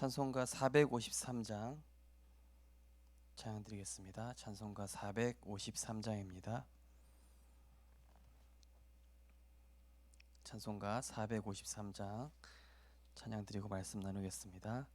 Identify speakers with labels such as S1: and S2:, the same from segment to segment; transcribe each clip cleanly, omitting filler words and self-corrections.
S1: 찬송가 453장 찬양 드리겠습니다. 찬송가 453장입니다. 찬송가 453장 찬양 드리고 말씀 나누겠습니다.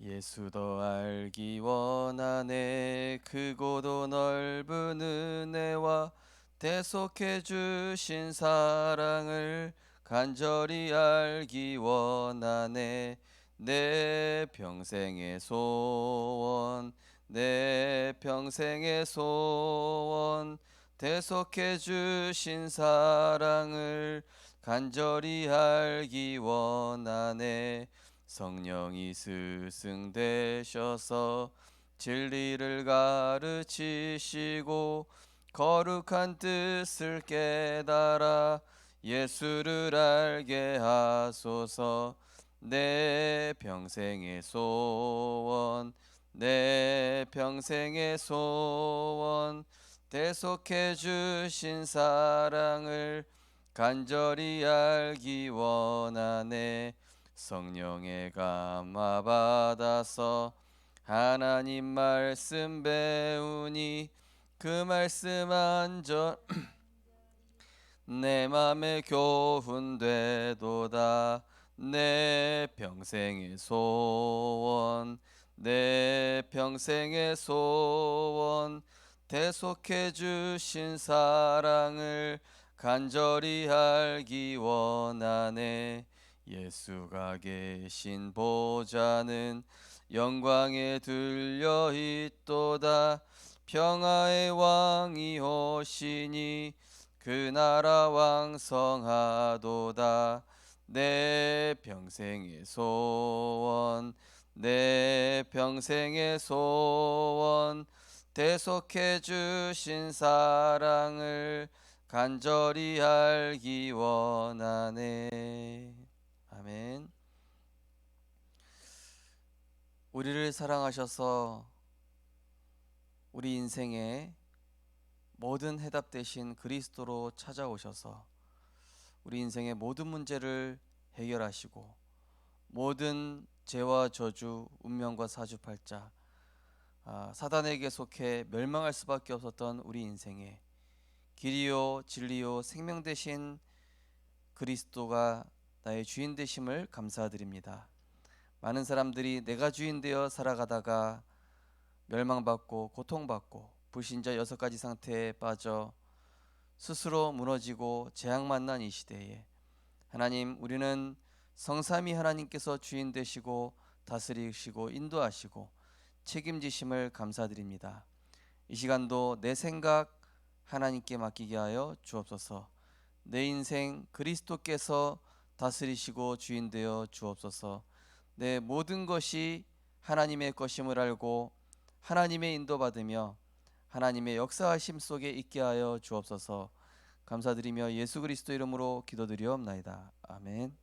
S1: 예수 더 알기 원하네. 크고도 넓은 은혜와 대속해 주신 사랑을 간절히 알기 원하네. 내 평생의 소원, 내 평생의 소원, 대속해 주신 사랑을 간절히 알기 원하네. 성령이 스승되셔서 진리를 가르치시고 거룩한 뜻을 깨달아 예수를 알게 하소서. 내 평생의 소원, 내 평생의 소원, 대속해 주신 사랑을 간절히 알기 원하네. 성령의 감화 받아서 하나님 말씀 배우니 그 말씀 안전 내 맘에 교훈되도다. 내 평생의 소원, 내 평생의 소원, 대속해 주신 사랑을 간절히 알기 원하네. 예수가 계신 보좌는 영광에 들려 있도다. 평화의 왕이 오시니 그 나라 왕성하도다. 내 평생의 소원, 내 평생의 소원, 대속해 주신 사랑을 간절히 알기 원하네. 아멘. 우리를 사랑하셔서 우리 인생에 모든 해답 대신 그리스도로 찾아오셔서 우리 인생의 모든 문제를 해결하시고 모든 죄와 저주, 운명과 사주팔자, 사단에게 속해 멸망할 수밖에 없었던 우리 인생에 길이요 진리요 생명 되신 그리스도가 나의 주인 되심을 감사드립니다. 많은 사람들이 내가 주인 되어 살아가다가 멸망받고 고통받고 불신자 6가지 상태에 빠져 스스로 무너지고 재앙 만난 이 시대에 하나님, 우리는 성삼위 하나님께서 주인 되시고 다스리시고 인도하시고 책임지심을 감사드립니다. 이 시간도 내 생각 하나님께 맡기게 하여 주옵소서. 내 인생 그리스도께서 다스리시고 주인 되어 주옵소서. 내 모든 것이 하나님의 것임을 알고 하나님의 인도받으며 하나님의 역사하심 속에 있게 하여 주옵소서. 감사드리며 예수 그리스도 이름으로 기도드리옵나이다. 아멘.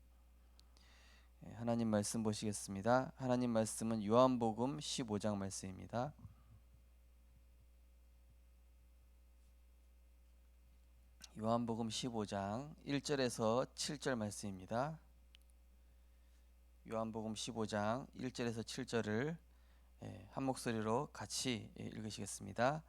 S1: 하나님 말씀 보시겠습니다. 하나님 말씀은 요한복음 15장 말씀입니다. 요한복음 15장 1절에서 7절 말씀입니다. 요한복음 15장 1절에서 7절을 한 목소리로 같이 읽으시겠습니다.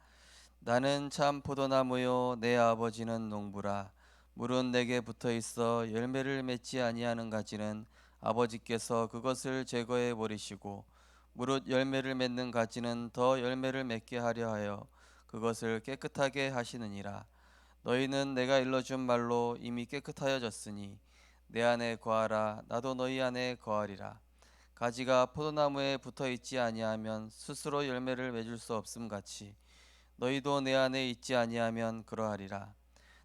S1: 나는 참 포도나무요 내 아버지는 농부라. 물은 내게 붙어있어 열매를 맺지 아니하는 가지는 아버지께서 그것을 제거해 버리시고 무릇 열매를 맺는 가지는 더 열매를 맺게 하려 하여 그것을 깨끗하게 하시느니라. 너희는 내가 일러준 말로 이미 깨끗하여졌으니 내 안에 거하라. 나도 너희 안에 거하리라. 가지가 포도나무에 붙어있지 아니하면 스스로 열매를 맺을 수 없음 같이 너희도 내 안에 있지 아니하면 그러하리라.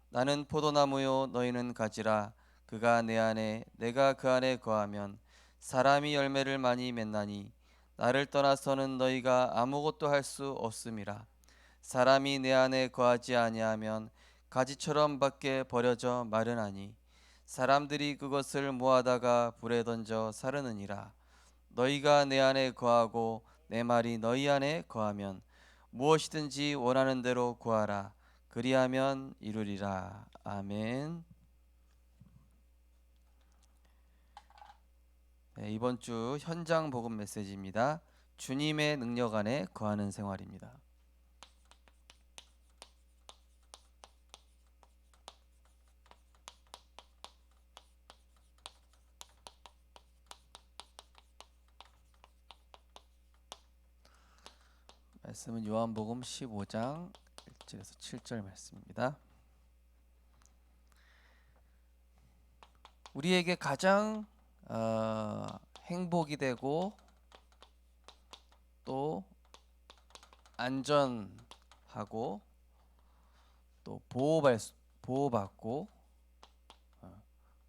S1: 나는 포도나무요 너희는 가지라. 그가 내 안에 내가 그 안에 거하면 사람이 열매를 많이 맺나니 나를 떠나서는 너희가 아무것도 할 수 없음이라. 사람이 내 안에 거하지 아니하면 가지처럼 밖에 버려져 마르나니 사람들이 그것을 모아다가 불에 던져 사르느니라. 너희가 내 안에 거하고 내 말이 너희 안에 거하면 무엇이든지 원하는 대로 구하라. 그리하면 이루리라. 아멘. 이번 주 현장 복음 메시지입니다. 주님의 능력 안에 거하는 생활입니다. 말씀은 요한복음 15장 1절에서 7절 말씀입니다. 우리에게 가장 행복이 되고 또 안전하고 또 보호받고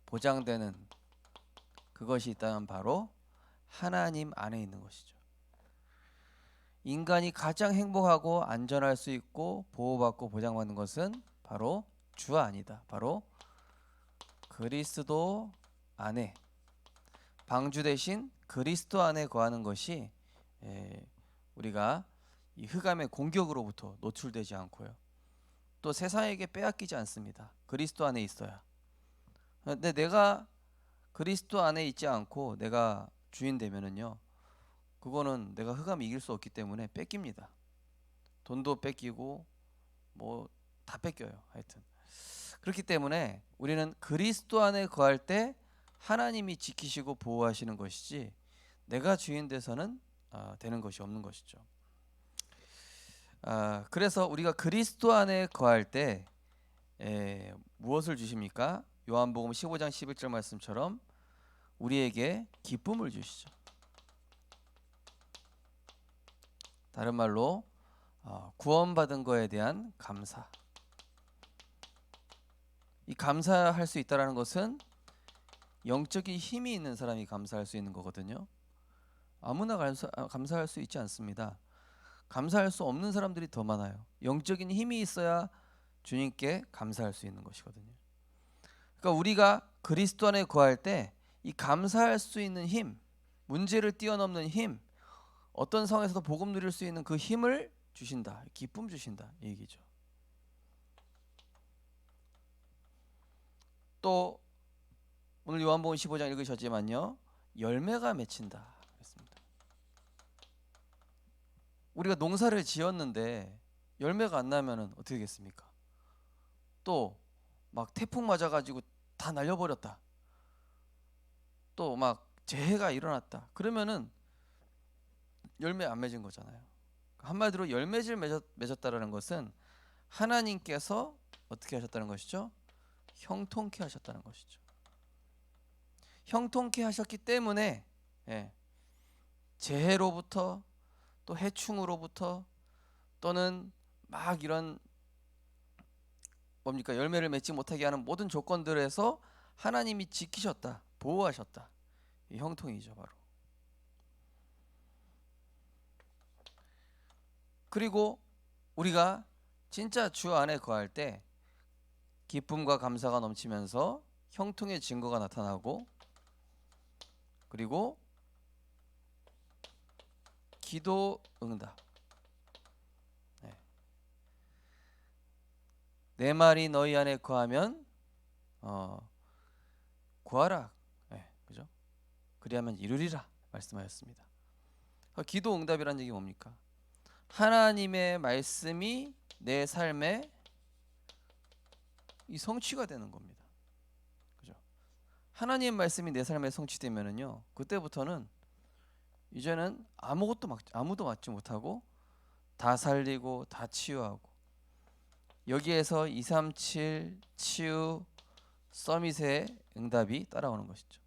S1: 보장되는 그것이 있다면 바로 하나님 안에 있는 것이죠. 인간이 가장 행복하고 안전할 수 있고 보호받고 보장받는 것은 바로 주 안이다. 바로 그리스도 안에, 방주 대신 그리스도 안에 거하는 것이 우리가 이 흑암의 공격으로부터 노출되지 않고요. 또 세상에게 빼앗기지 않습니다. 그리스도 안에 있어야. 근데 내가 그리스도 안에 있지 않고 내가 주인 되면은요, 그거는 내가 흑암 이길 수 없기 때문에 뺏깁니다. 돈도 뺏기고 뭐 다 뺏겨요. 하여튼 그렇기 때문에 우리는 그리스도 안에 거할 때 하나님이 지키시고 보호하시는 것이지 내가 주인 돼서는 되는 것이 없는 것이죠. 그래서 우리가 그리스도 안에 거할 때 무엇을 주십니까? 요한복음 15장 11절 말씀처럼 우리에게 기쁨을 주시죠. 다른 말로 구원받은 거에 대한 감사. 이 감사할 수 있다는 것은 영적인 힘이 있는 사람이 감사할 수 있는 거거든요. 아무나 감사할 수 있지 않습니다. 감사할 수 없는 사람들이 더 많아요. 영적인 힘이 있어야 주님께 감사할 수 있는 것이거든요. 그러니까 우리가 그리스도 안에 거할 때 이 감사할 수 있는 힘, 문제를 뛰어넘는 힘, 어떤 상황에서도 복음 누릴 수 있는 그 힘을 주신다. 기쁨 주신다. 이 얘기죠. 또 오늘 요한복음 15장 읽으셨지만요, 열매가 맺힌다 그랬습니다. 우리가 농사를 지었는데 열매가 안 나면은 어떻게 되겠습니까? 또 막 태풍 맞아가지고 다 날려버렸다. 또 막 재해가 일어났다. 그러면은 열매 안 맺은 거잖아요. 한마디로 열매질 맺었다라는 것은 하나님께서 어떻게 하셨다는 것이죠? 형통케 하셨다는 것이죠. 형통케 하셨기 때문에 재해로부터 또 해충으로부터 또는 막 이런 뭡니까 열매를 맺지 못하게 하는 모든 조건들에서 하나님이 지키셨다, 보호하셨다. 이 형통이죠 바로. 그리고 우리가 진짜 주 안에 거할 때 기쁨과 감사가 넘치면서 형통의 증거가 나타나고, 그리고 기도 응답. 내 말이 너희 안에 거하면 구하라. 그죠? 그리하면 이루리라 말씀하셨습니다. 기도 응답이라는 얘기 뭡니까? 하나님의 말씀이 내 삶에 이 성취가 되는 겁니다. 그죠? 하나님의 말씀이 내 삶에 성취되면은요, 그때부터는 이제는 아무도 막지 못하고 다 살리고 다 치유하고, 여기에서 237 치유 서밋의 응답이 따라오는 것이죠.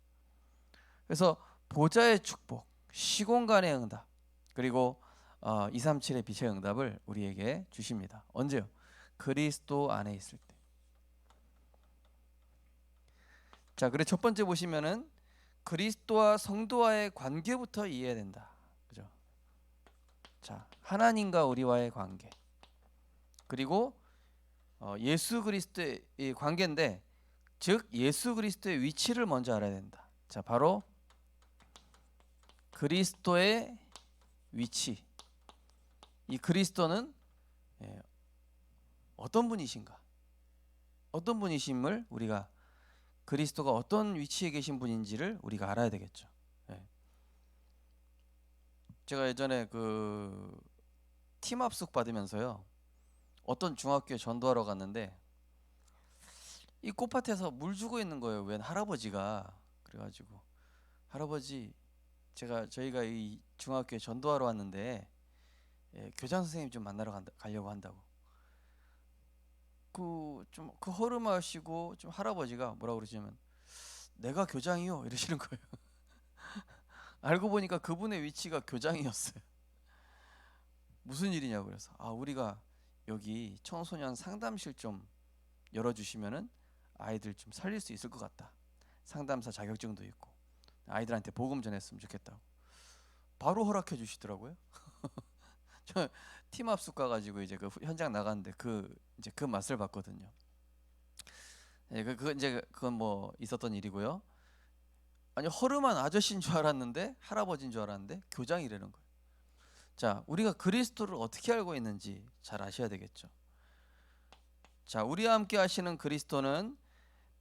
S1: 그래서 보좌의 축복, 시공간의 응답, 그리고 237의 빛의 응답을 우리에게 주십니다. 언제요? 그리스도 안에 있을 때. 자, 그래 첫 번째 보시면은 그리스도와 성도와의 관계부터 이해해야 된다. 그죠? 자, 하나님과 우리와의 관계. 그리고 예수 그리스도의 관계인데, 즉 예수 그리스도의 위치를 먼저 알아야 된다. 자, 바로 그리스도의 위치. 이 그리스도는 어떤 분이신가? 어떤 분이심을 우리가, 그리스도가 어떤 위치에 계신 분인지를 우리가 알아야 되겠죠. 제가 예전에 그 팀합숙 받으면서요, 어떤 중학교에 전도하러 갔는데 이 꽃밭에서 물 주고 있는 거예요. 웬 할아버지가. 그래가지고 할아버지, 저희가 이 중학교에 전도하러 왔는데 교장 선생님 좀 가려고 한다고. 그 허름하시고 좀 할아버지가 뭐라 그러시냐면 내가 교장이요 이러시는 거예요. 알고 보니까 그분의 위치가 교장이었어요. 무슨 일이냐고. 그래서 우리가 여기 청소년 상담실 좀 열어주시면은 아이들 좀 살릴 수 있을 것 같다. 상담사 자격증도 있고 아이들한테 복음 전했으면 좋겠다고 바로 허락해 주시더라고요. 저 팀 합숙 가가지고 이제 그 현장 나갔는데 이제 그 맛을 봤거든요. 예, 그건 뭐 있었던 일이고요. 아니, 허름한 아저씨인 줄 알았는데, 할아버지인 줄 알았는데 교장이라는 거예요. 자, 우리가 그리스도를 어떻게 알고 있는지 잘 아셔야 되겠죠. 자, 우리와 함께 하시는 그리스도는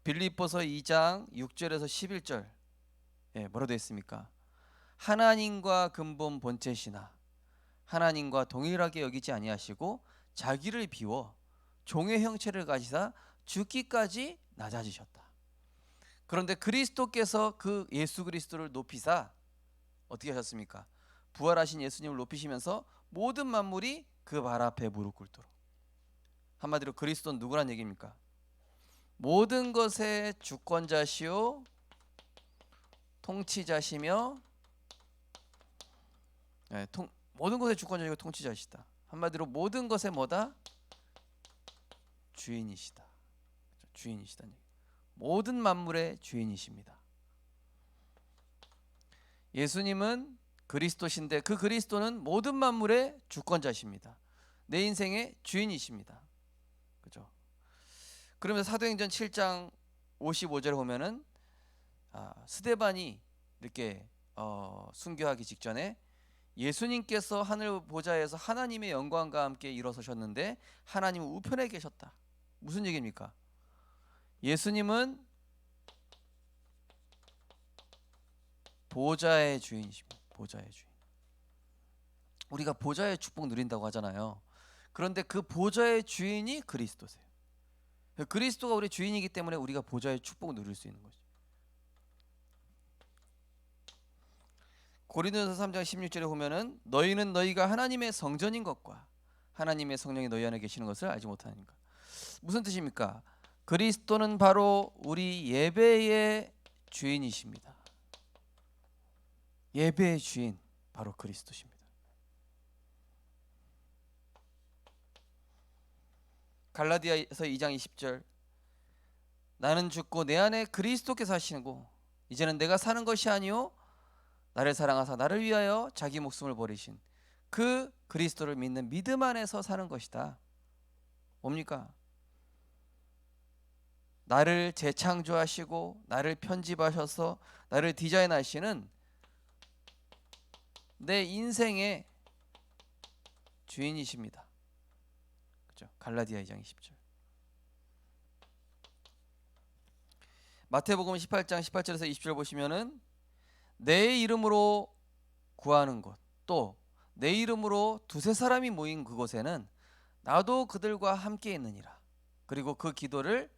S1: 빌립보서 2장 6절에서 11절, 뭐라고 되어 있습니까? 하나님과 근본 본체시나 하나님과 동일하게 여기지 아니하시고 자기를 비워 종의 형체를 가지사 죽기까지 낮아지셨다. 그런데 그리스도께서 그 예수 그리스도를 높이사 어떻게 하셨습니까? 부활하신 예수님을 높이시면서 모든 만물이 그 발 앞에 무릎 꿇도록. 한마디로 그리스도는 누구란 얘기입니까? 모든 것의 주권자시요 통치자시며, 모든 것의 주권자이고 통치자시다. 한마디로 모든 것의 뭐다? 주인이시다. 주인이시다. 모든 만물의 주인이십니다. 예수님은 그리스도신데 그 그리스도는 모든 만물의 주권자십니다. 내 인생의 주인이십니다. 그죠? 그러면서 사도행전 7장 55절에 보면은 스데반이 이렇게 순교하기 직전에 예수님께서 하늘 보좌에서 하나님의 영광과 함께 일어서셨는데 하나님은 우편에 계셨다. 무슨 얘기입니까? 예수님은 보좌의 주인이십니다. 보좌의 주인. 우리가 보좌의 축복 누린다고 하잖아요. 그런데 그 보좌의 주인이 그리스도세요. 그리스도가 우리 주인이기 때문에 우리가 보좌의 축복을 누릴 수 있는 거죠. 고린도서 3장 16절에 보면은 너희는 너희가 하나님의 성전인 것과 하나님의 성령이 너희 안에 계시는 것을 알지 못하니까. 무슨 뜻입니까? 그리스도는 바로 우리 예배의 주인이십니다. 예배의 주인 바로 그리스도십니다. 갈라디아서 2장 20절 나는 죽고 내 안에 그리스도께서 사시고 이제는 내가 사는 것이 아니요 나를 사랑하사 나를 위하여 자기 목숨을 버리신 그 그리스도를 믿는 믿음 안에서 사는 것이다. 뭡니까? 나를 재창조하시고 나를 편집하셔서 나를 디자인하시는 내 인생의 주인이십니다. 그렇죠? 갈라디아 2장 20절. 마태복음 18장 18절에서 20절 보시면은 내 이름으로 구하는 곳, 또 내 이름으로 두세 사람이 모인 그곳에는 나도 그들과 함께 있느니라. 그리고 그 기도를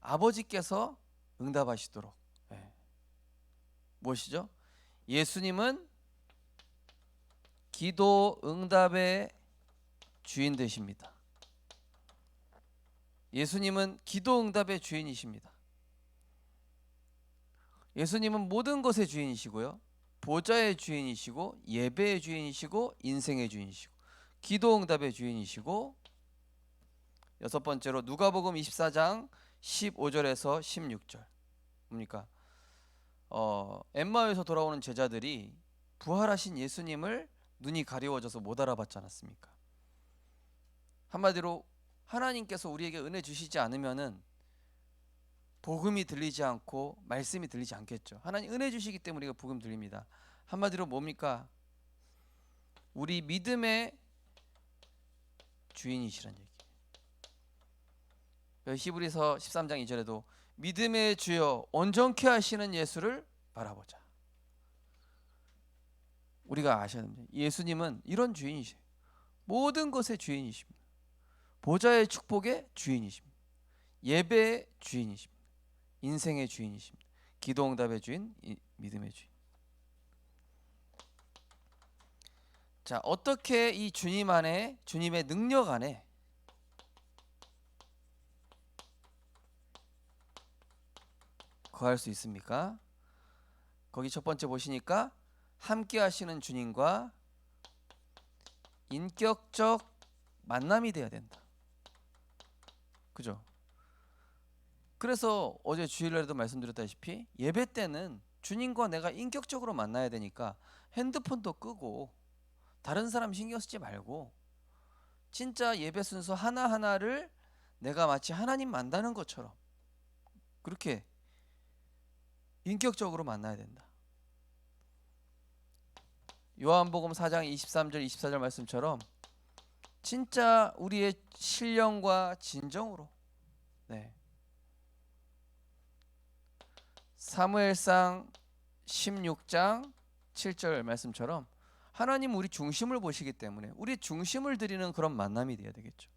S1: 아버지께서 응답하시도록. 무엇이죠? 예수님은 기도 응답의 주인 되십니다. 예수님은 기도 응답의 주인이십니다. 예수님은 모든 것의 주인이시고요. 보좌의 주인이시고 예배의 주인이시고 인생의 주인이시고 기도 응답의 주인이시고 여섯 번째로 누가복음 24장 15절에서 16절. 뭡니까? 엠마오에서 돌아오는 제자들이 부활하신 예수님을 눈이 가려워져서 못 알아봤지 않았습니까? 한마디로 하나님께서 우리에게 은혜 주시지 않으면은 복음이 들리지 않고 말씀이 들리지 않겠죠. 하나님 은혜 주시기 때문에 우리가 복음 들립니다. 한마디로 뭡니까? 우리 믿음의 주인이시란 얘기. 히브리서 13장 2절에도 믿음의 주여 온전케 하시는 예수를 바라보자. 우리가 아셔야 됩니다. 예수님은 이런 주인이세요. 모든 것의 주인이십니다. 보좌의 축복의 주인이십니다. 예배의 주인이십니다. 인생의 주인이십니다. 기도응답의 주인, 믿음의 주인. 자, 어떻게 이 주님 안에, 주님의 능력 안에 거할 수 있습니까? 거기 첫 번째 보시니까 함께 하시는 주님과 인격적 만남이 돼야 된다. 그죠? 그래서 어제 주일날에도 말씀드렸다시피 예배 때는 주님과 내가 인격적으로 만나야 되니까 핸드폰도 끄고 다른 사람 신경 쓰지 말고 진짜 예배 순서 하나하나를 내가 마치 하나님 만나는 것처럼 그렇게 인격적으로 만나야 된다. 요한복음 4장 23절 24절 말씀처럼 진짜 우리의 신령과 진정으로 사무엘상 16장 7절 말씀처럼 하나님 우리 중심을 보시기 때문에 우리 중심을 드리는 그런 만남이 되어야 되겠죠.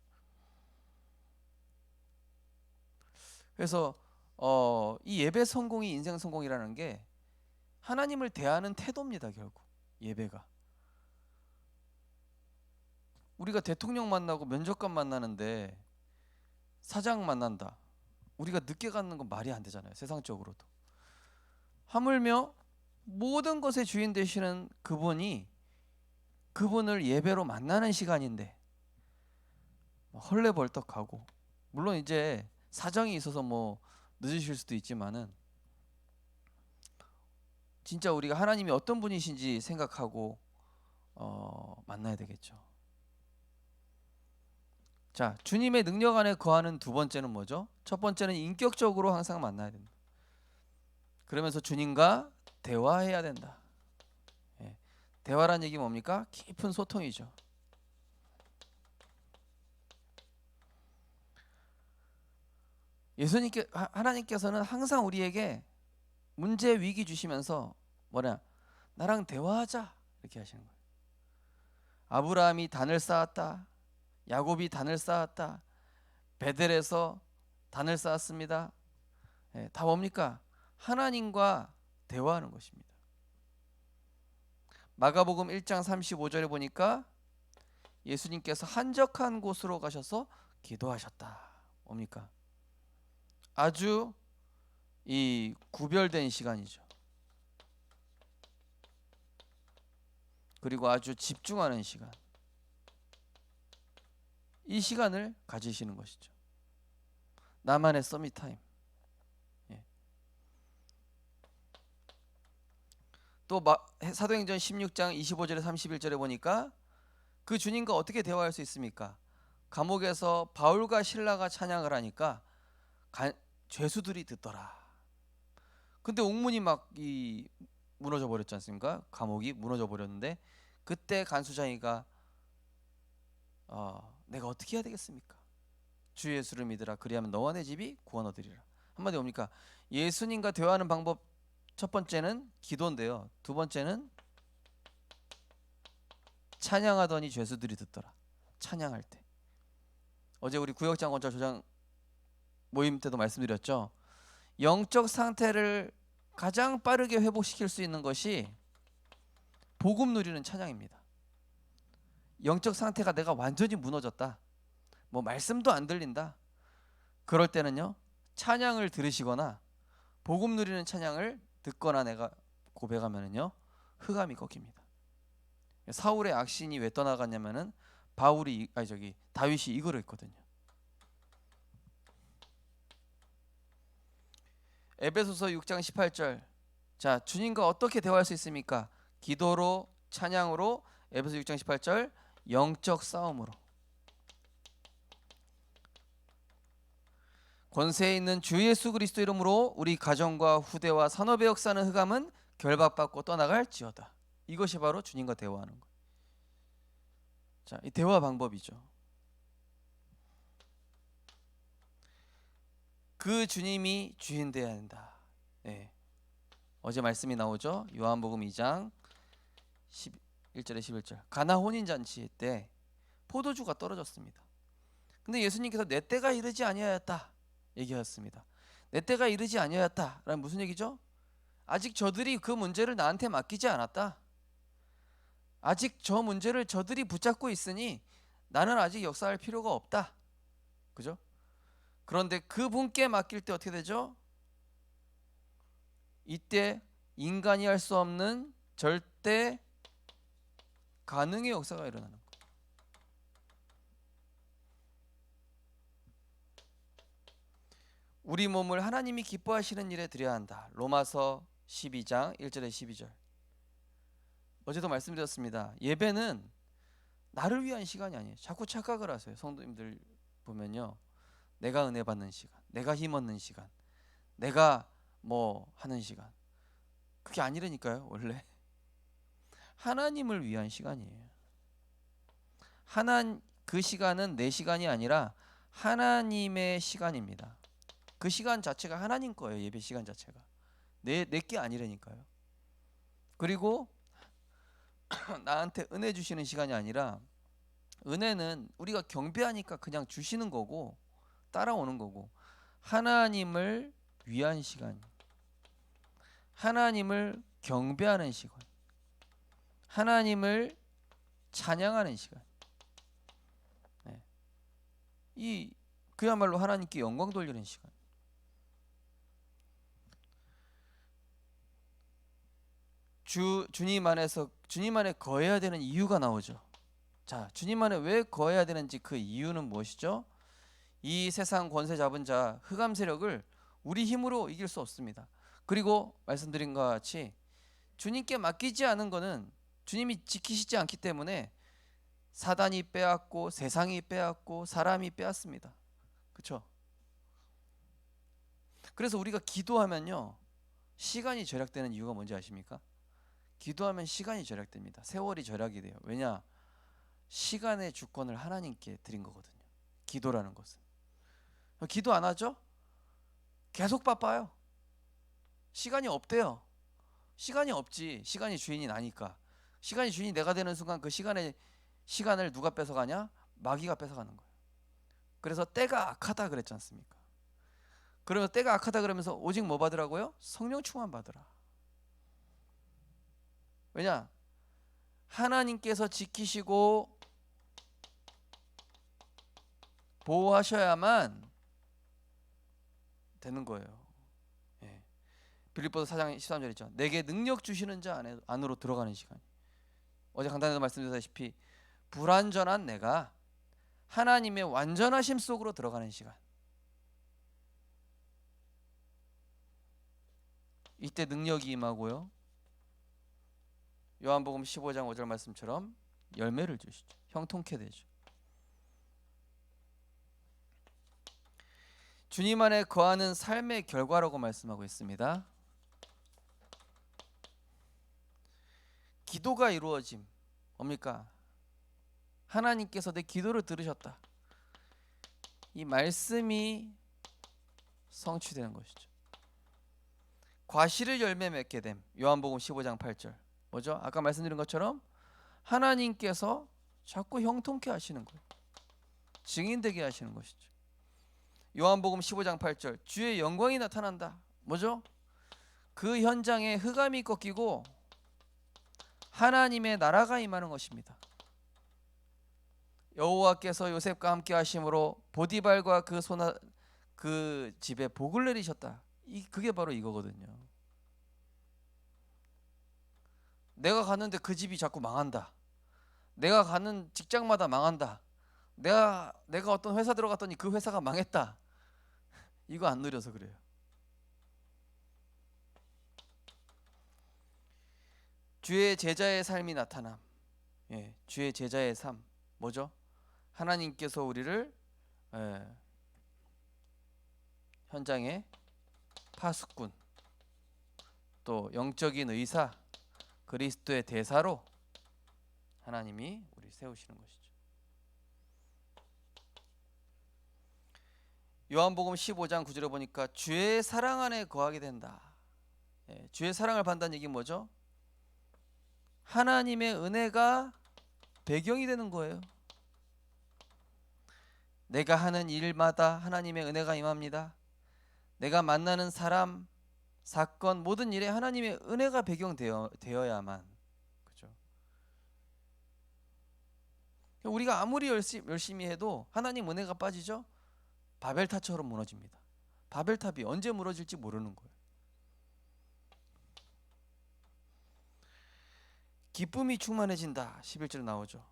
S1: 그래서 이 예배 성공이 인생 성공이라는 게 하나님을 대하는 태도입니다. 결국 예배가 우리가 대통령 만나고 면접관 만나는데 사장 만난다. 우리가 늦게 가는 건 말이 안 되잖아요. 세상적으로도. 하물며 모든 것의 주인 되시는 그분이 그분을 예배로 만나는 시간인데 헐레벌떡하고 물론 이제 사정이 있어서 뭐 늦으실 수도 있지만은 진짜 우리가 하나님이 어떤 분이신지 생각하고 만나야 되겠죠. 자, 주님의 능력 안에 거하는 두 번째는 뭐죠? 첫 번째는 인격적으로 항상 만나야 된다. 그러면서 주님과 대화해야 된다. 대화란 얘기 뭡니까? 깊은 소통이죠. 하나님께서는 항상 우리에게 문제 위기 주시면서 나랑 대화하자 이렇게 하시는 거예요. 아브라함이 단을 쌓았다. 야곱이 단을 쌓았다. 베델에서 단을 쌓았습니다. 다 뭡니까? 하나님과 대화하는 것입니다. 마가복음 1장 35절에 보니까 예수님께서 한적한 곳으로 가셔서 기도하셨다. 뭡니까? 아주 이 구별된 시간이죠. 그리고 아주 집중하는 시간. 이 시간을 가지시는 것이죠. 나만의 서밋 타임. 또 사도행전 16장 25절에 31절에 보니까 그 주님과 어떻게 대화할 수 있습니까? 감옥에서 바울과 실라가 찬양을 하니까 죄수들이 듣더라. 근데 옥문이 막 무너져 버렸지 않습니까? 감옥이 무너져 버렸는데 그때 간수장이가 내가 어떻게 해야 되겠습니까? 주 예수를 믿으라. 그리하면 너와 내 집이 구원 얻으리라. 한마디 뭡니까? 예수님과 대화하는 방법 첫 번째는 기도인데요. 두 번째는 찬양하더니 죄수들이 듣더라. 찬양할 때. 어제 우리 구역장 권자 조장 모임 때도 말씀드렸죠. 영적 상태를 가장 빠르게 회복시킬 수 있는 것이 복음 누리는 찬양입니다. 영적 상태가 내가 완전히 무너졌다. 뭐 말씀도 안 들린다. 그럴 때는요. 찬양을 들으시거나 복음 누리는 찬양을 듣거나 내가 고백하면은요. 흑암이 꺾입니다. 사울의 악신이 왜 떠나갔냐면은 다윗이 이거를 했거든요. 에베소서 6장 18절. 자, 주님과 어떻게 대화할 수 있습니까? 기도로, 찬양으로. 에베소 6장 18절. 영적 싸움으로. 권세에 있는 주 예수 그리스도 이름으로 우리 가정과 후대와 산업의 역사는 흑암은 결박받고 떠나갈지어다. 이것이 바로 주님과 대화하는 거예요. 자, 이 대화 방법이죠. 그 주님이 주인 되어야 한다. 어제 말씀이 나오죠. 요한복음 2장 1절에 11절. 가나 혼인 잔치 때 포도주가 떨어졌습니다. 근데 예수님께서 내 때가 이르지 아니하였다 얘기하였습니다. 내 때가 이르지 아니하였다라는 무슨 얘기죠? 아직 저들이 그 문제를 나한테 맡기지 않았다. 아직 저 문제를 저들이 붙잡고 있으니 나는 아직 역사할 필요가 없다. 그죠? 그런데 그분께 맡길 때 어떻게 되죠? 이때 인간이 할 수 없는 절대 가능의 역사가 일어나는 거예요. 우리 몸을 하나님이 기뻐하시는 일에 드려야 한다. 로마서 12장 1절에 12절. 어제도 말씀드렸습니다. 예배는 나를 위한 시간이 아니에요. 자꾸 착각을 하세요. 성도님들 보면요, 내가 은혜 받는 시간, 내가 힘 얻는 시간, 내가 뭐 하는 시간, 그게 아니라니까요. 원래 하나님을 위한 시간이에요. 그 시간은 내 시간이 아니라 하나님의 시간입니다. 그 시간 자체가 하나님 거예요. 예배 시간 자체가 내 게 아니라니까요. 그리고 나한테 은혜 주시는 시간이 아니라, 은혜는 우리가 경배하니까 그냥 주시는 거고 따라오는 거고, 하나님을 위한 시간, 하나님을 경배하는 시간, 하나님을 찬양하는 시간, 네. 이 그야말로 하나님께 영광 돌리는 시간. 주님 안에 거해야 되는 이유가 나오죠. 자, 주님 안에 왜 거해야 되는지 그 이유는 무엇이죠? 이 세상 권세 잡은 자 흑암 세력을 우리 힘으로 이길 수 없습니다. 그리고 말씀드린 것 같이 주님께 맡기지 않은 것은 주님이 지키시지 않기 때문에 사단이 빼앗고 세상이 빼앗고 사람이 빼앗습니다. 그렇죠? 그래서 우리가 기도하면요, 시간이 절약되는 이유가 뭔지 아십니까? 기도하면 시간이 절약됩니다. 세월이 절약이 돼요. 왜냐? 시간의 주권을 하나님께 드린 거거든요. 기도라는 것은. 기도 안 하죠? 계속 바빠요. 시간이 없대요. 시간이 없지. 시간이 주인이 나니까. 시간이 주인이 내가 되는 순간 그 시간을 누가 뺏어가냐? 마귀가 뺏어가는 거예요. 그래서 때가 악하다 그랬지 않습니까? 그러면 때가 악하다 그러면서 오직 뭐 받으라고요? 성령 충만 받으라. 왜냐? 하나님께서 지키시고 보호하셔야만 되는 거예요. 예. 빌립보서 4장 13절 있죠. 내게 능력 주시는 자 안으로 들어가는 시간. 어제 강단에서 말씀드렸다시피 불완전한 내가 하나님의 완전하심 속으로 들어가는 시간. 이때 능력이 임하고요, 요한복음 15장 5절 말씀처럼 열매를 주시죠. 형통케 되죠. 주님 안에 거하는 삶의 결과라고 말씀하고 있습니다. 기도가 이루어짐. 뭡니까? 하나님께서 내 기도를 들으셨다. 이 말씀이 성취되는 것이죠. 과실을 열매 맺게 됨. 요한복음 15장 8절. 뭐죠? 아까 말씀드린 것처럼 하나님께서 자꾸 형통케 하시는 거예요. 증인되게 하시는 것이죠. 요한복음 15장 8절. 주의 영광이 나타난다. 뭐죠? 그 현장에 흑암이 꺾이고 하나님의 나라가 임하는 것입니다. 여호와께서 요셉과 함께 하심으로 보디발과 그 집에 복을 내리셨다. 그게 바로 이거거든요. 내가 갔는데 그 집이 자꾸 망한다. 내가 가는 직장마다 망한다. 내가 어떤 회사 들어갔더니 그 회사가 망했다. 이거 안 누려서 그래요. 주의 제자의 삶이 나타남. 예, 주의 제자의 삶. 뭐죠? 하나님께서 우리를 현장의 파수꾼, 또 영적인 의사, 그리스도의 대사로 하나님이 우리 세우시는 것이죠. 요한복음 15장 9절에 보니까 주의 사랑 안에 거하게 된다. 주의 사랑을 받는다는 얘기는 뭐죠? 하나님의 은혜가 배경이 되는 거예요. 내가 하는 일마다 하나님의 은혜가 임합니다. 내가 만나는 사람, 사건, 모든 일에 하나님의 은혜가 배경되어야만, 그죠? 우리가 아무리 열심히 해도 하나님 은혜가 빠지죠? 바벨탑처럼 무너집니다. 바벨탑이 언제 무너질지 모르는 거예요. 기쁨이 충만해진다. 11절 나오죠.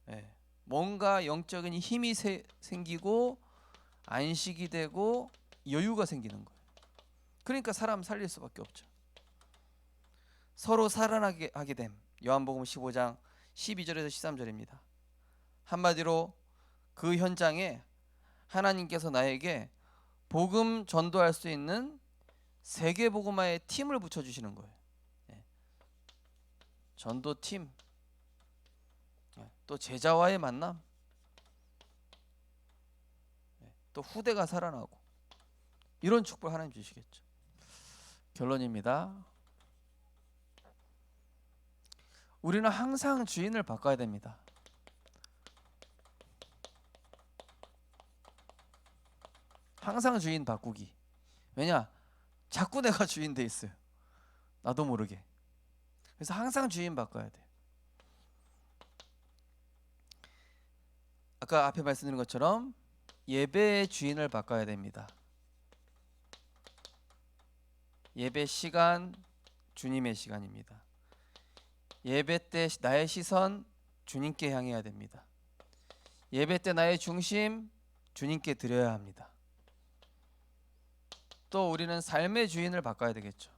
S1: 예. 뭔가 영적인 힘이 생기고 안식이 되고 여유가 생기는 거예요. 그러니까 사람 살릴 수밖에 없죠. 서로 살아나게 하게 됨. 요한복음 15장 12절에서 13절입니다. 한마디로 그 현장에 하나님께서 나에게 복음 전도할 수 있는 세계복음화의 팀을 붙여주시는 거예요. 전도팀, 또 제자와의 만남, 또 후대가 살아나고, 이런 축복 하나님 주시겠죠. 결론입니다. 우리는 항상 주인을 바꿔야 됩니다. 항상 주인 바꾸기. 왜냐? 자꾸 내가 주인 돼 있어요. 나도 모르게. 그래서 항상 주인 바꿔야 돼요. 아까 앞에 말씀드린 것처럼 예배의 주인을 바꿔야 됩니다. 예배 시간 주님의 시간입니다. 예배 때 나의 시선 주님께 향해야 됩니다. 예배 때 나의 중심 주님께 드려야 합니다. 또 우리는 삶의 주인을 바꿔야 되겠죠.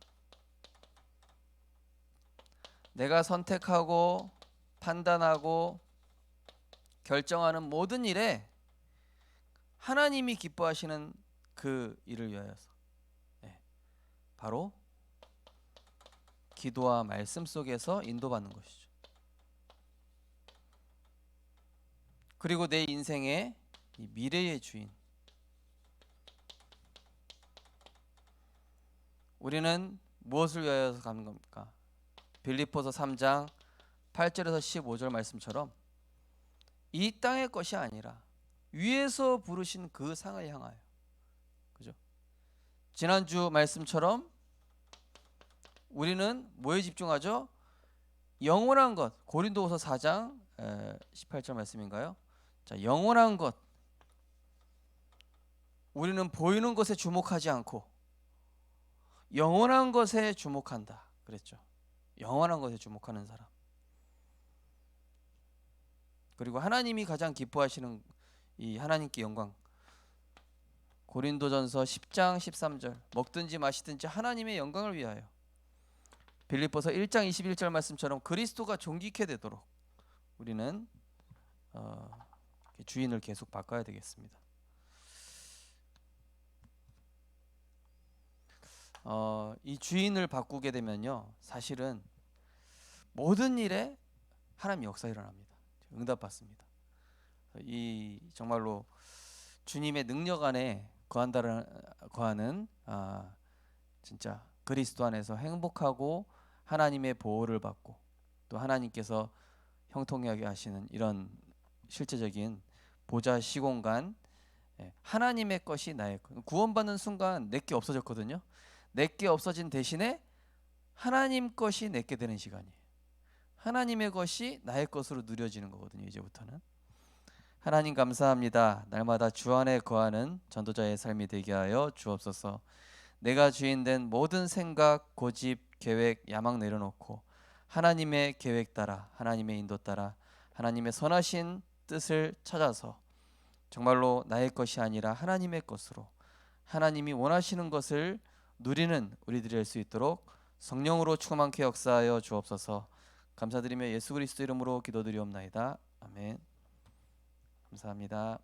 S1: 내가 선택하고 판단하고 결정하는 모든 일에 하나님이 기뻐하시는 그 일을 위하여서, 바로 기도와 말씀 속에서 인도받는 것이죠. 그리고 내 인생의 이 미래의 주인, 우리는 무엇을 위하여서 가는 겁니까? 빌립보서 3장 8절에서 15절 말씀처럼 이 땅의 것이 아니라 위에서 부르신 그 상을 향하여, 그죠? 지난주 말씀처럼 우리는 뭐에 집중하죠? 영원한 것. 고린도후서 4장 18절 말씀인가요? 자, 영원한 것. 우리는 보이는 것에 주목하지 않고 영원한 것에 주목한다 그랬죠. 영원한 것에 주목하는 사람. 그리고 하나님이 가장 기뻐하시는 이 하나님께 영광. 고린도전서 10장 13절. 먹든지 마시든지 하나님의 영광을 위하여. 빌립보서 1장 21절 말씀처럼 그리스도가 존귀케 되도록 우리는 주인을 계속 바꿔야 되겠습니다. 이 주인을 바꾸게 되면요, 사실은 모든 일에 하나님 역사 일어납니다. 응답받습니다. 이 정말로 주님의 능력 안에 거하는 진짜 그리스도 안에서 행복하고 하나님의 보호를 받고 또 하나님께서 형통하게 하시는 이런 실제적인 보좌 시공간, 하나님의 것이 나의 것. 구원받는 순간 내게 없어졌거든요. 내게 없어진 대신에 하나님 것이 내게 되는 시간이에요. 하나님의 것이 나의 것으로 누려지는 거거든요. 이제부터는. 하나님 감사합니다. 날마다 주 안에 거하는 전도자의 삶이 되게 하여 주옵소서. 내가 주인 된 모든 생각, 고집, 계획, 야망 내려놓고 하나님의 계획 따라, 하나님의 인도 따라 하나님의 선하신 뜻을 찾아서 정말로 나의 것이 아니라 하나님의 것으로 하나님이 원하시는 것을 누리는 우리들이 될 수 있도록 성령으로 충만케 역사하여 주옵소서. 감사드리며 예수 그리스도 이름으로 기도드리옵나이다. 아멘. 감사합니다.